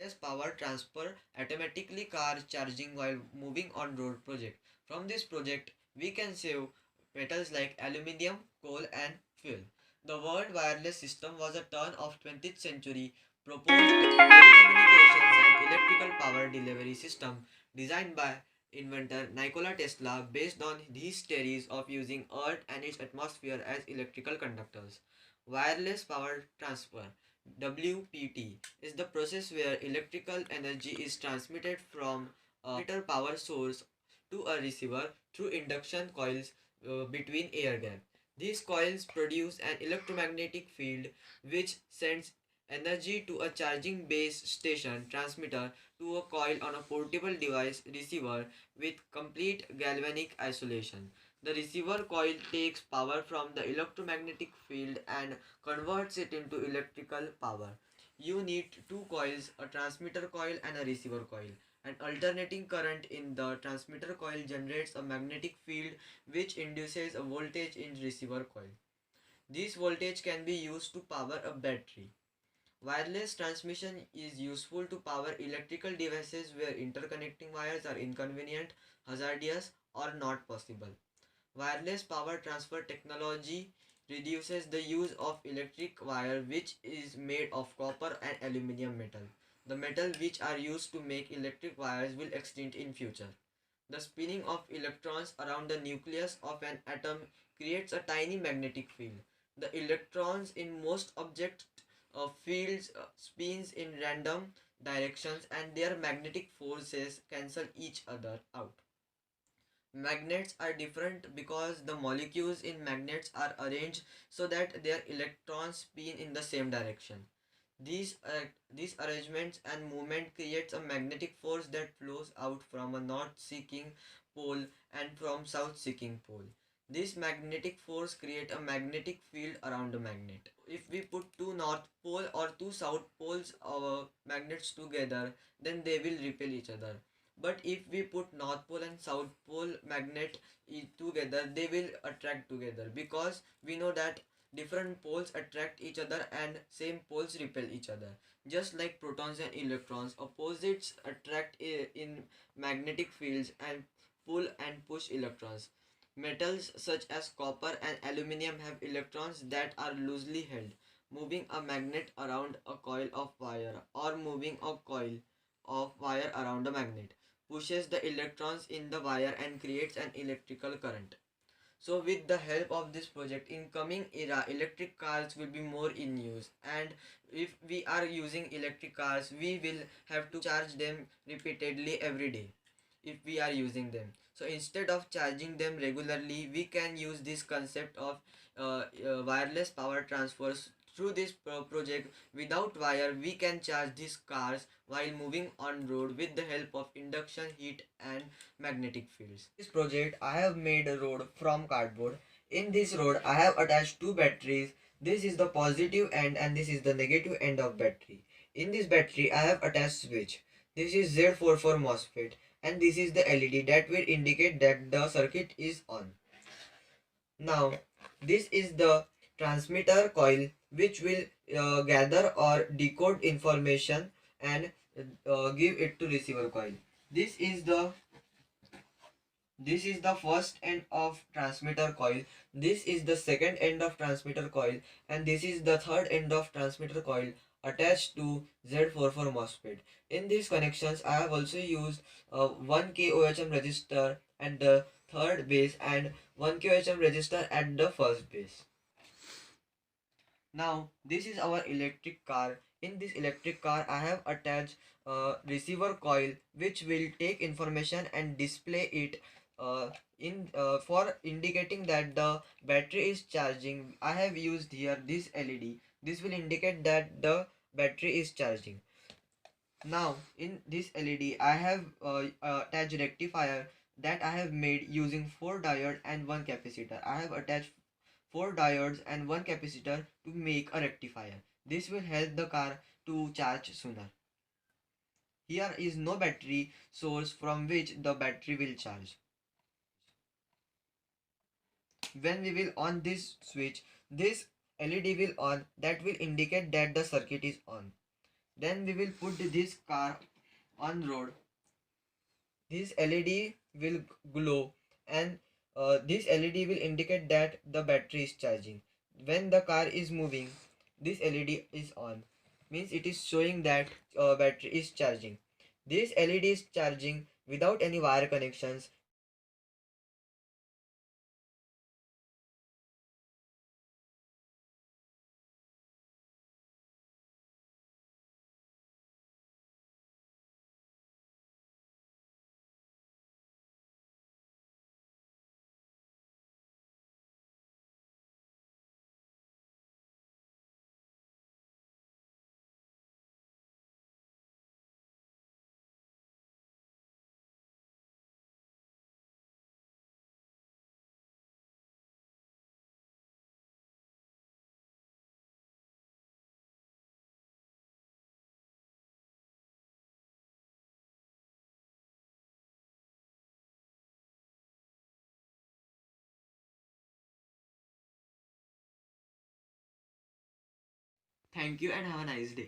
Wireless power transfer automatically car charging while moving on road project. From this project, we can save metals like aluminium, coal and fuel. The world wireless system was a turn of 20th century proposed telecommunications and electrical power delivery system designed by inventor Nikola Tesla based on his theories of using Earth and its atmosphere as electrical conductors. Wireless power transfer WPT is the process where electrical energy is transmitted from a transmitter power source to a receiver through induction coils between air gap. These coils produce an electromagnetic field which sends energy to a charging base station transmitter to a coil on a portable device receiver with complete galvanic isolation. The receiver coil takes power from the electromagnetic field and converts it into electrical power. You need two coils, a transmitter coil and a receiver coil. An alternating current in the transmitter coil generates a magnetic field which induces a voltage in receiver coil. This voltage can be used to power a battery. Wireless transmission is useful to power electrical devices where interconnecting wires are inconvenient, hazardous, or not possible. Wireless power transfer technology reduces the use of electric wire which is made of copper and aluminium metal. The metal which are used to make electric wires will extinct in future. The spinning of electrons around the nucleus of an atom creates a tiny magnetic field. The electrons in most object fields spins in random directions and their magnetic forces cancel each other out. Magnets are different because the molecules in magnets are arranged so that their electrons spin in the same direction. These arrangements and movement creates a magnetic force that flows out from a north-seeking pole and from south-seeking pole. This magnetic force create a magnetic field around a magnet. If we put two north pole or two south poles magnets together, then they will repel each other. But if we put north pole and south pole magnet together, they will attract together because we know that different poles attract each other and same poles repel each other. Just like protons and electrons, opposites attract in magnetic fields and pull and push electrons. Metals such as copper and aluminium have electrons that are loosely held. Moving a magnet around a coil of wire or moving a coil of wire around a magnet pushes the electrons in the wire and creates an electrical current. So with the help of this project, in coming era, electric cars will be more in use. And if we are using electric cars, we will have to charge them repeatedly every day if we are using them. So instead of charging them regularly, we can use this concept of wireless power transfers. Through this project, without wire, we can charge these cars while moving on road with the help of induction heat and magnetic fields. This project, I have made a road from cardboard. In this road, I have attached two batteries. This is the positive end and this is the negative end of battery. In this battery, I have attached switch. This is Z44 MOSFET and this is the LED that will indicate that the circuit is on. Now, this is the transmitter coil which will gather or decode information and give it to receiver coil. This is the first end of transmitter coil. This is the second end of transmitter coil and this is the third end of transmitter coil attached to Z44 MOSFET. In these connections, I have also used 1K OHM resistor at the third base and 1K OHM resistor at the first base. Now, this is our electric car. In this electric car, I have attached a receiver coil which will take information and display it for indicating that the battery is charging. I have used here this LED. This will indicate that the battery is charging. Now in this LED I have attached rectifier that I have made using 4 diodes and 1 capacitor. I have attached 4 diodes and 1 capacitor to make a rectifier. This will help the car to charge sooner. Here is no battery source from which the battery will charge. When we will on this switch, this LED will on, that will indicate that the circuit is on. Then we will put this car on road. This LED will glow, and this LED will indicate that the battery is charging. When the car is moving, this LED is on, means it is showing that battery is charging. This LED is charging without any wire connections. Thank you and have a nice day.